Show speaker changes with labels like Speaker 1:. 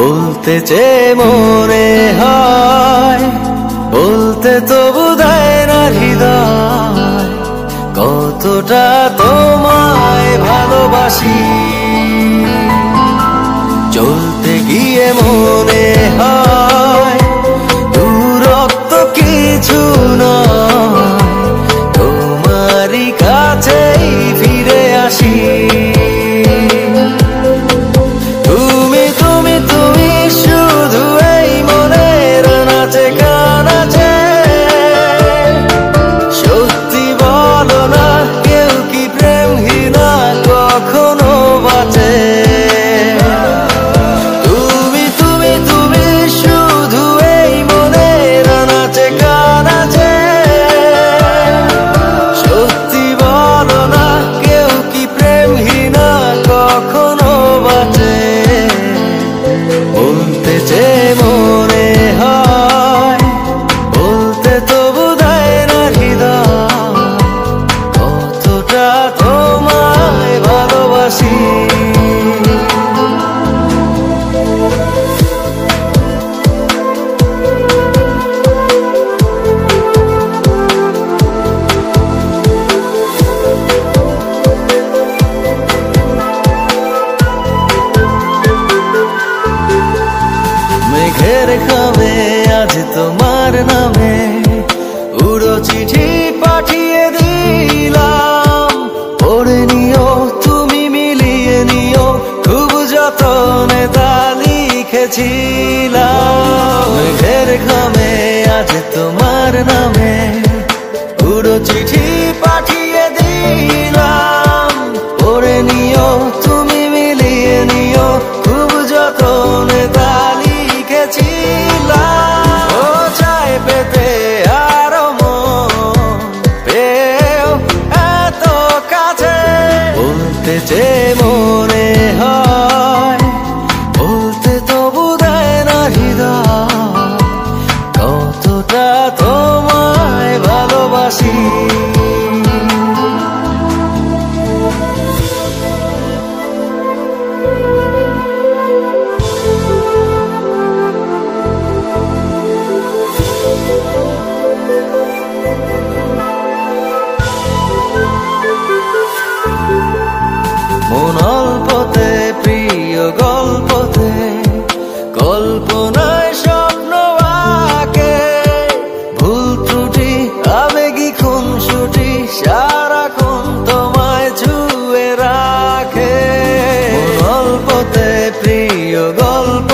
Speaker 1: বলতে চেয়ে মনে হয়, বলতে তবু দেয় না হৃদয়, কতটা তোমায় ভালোবাসি। চলতে গিয়ে মনে হয় দূরত্ব কিছু নয়, তোমারই কাছেই ফিরে আসি। তুমি তুমি তুমি শুধু এই মনের নাচে গানাচে, সত্যি বলো না কেউ কি প্রেমহীনা কখনো বাঁচে? তুমি তুমি তুমি শুধু এই মনের নাচে গানাচে, সত্যি বলো না কেউ কি প্রেমহীনা কখনো বাঁচে? বলতে চেয়ে মনে হয়, বলতে তবু দেয় না হৃদয়, কতটা তোমায় ভালোবাসি। মেঘের খামে আজ তোমার নামে উড়ো চিঠি পাঠিয়ে দিলাম, পড়ে নিও তুমি মিলিয়ে নিও, খুব যতনে তা লিখেছিলাম। মেঘের খামে আজ তোমার নামে উড়ো চিঠি পাঠিয়ে দিলাম, পড়ে নিও তুমি মিলিয়ে নিও, খুব যতনে তা লিখেছিলাম। ও চায় পেতে আরো মন পেও এত কাছে, বলতে চেয়ে মনে হয়, বলতে তবু দেয় না হৃদয়, কতটা তোমায় ভালোবাসি। মন অল্পতে প্রিয় গল্পতে, কল্পনায় স্বপ্ন আঁকে, ভুল ত্রুটি আবেগী খুনসুটি সারাক্ষণ তোমায় ছুঁয়ে রাখে। মন অল্পতে প্রিয় গল্প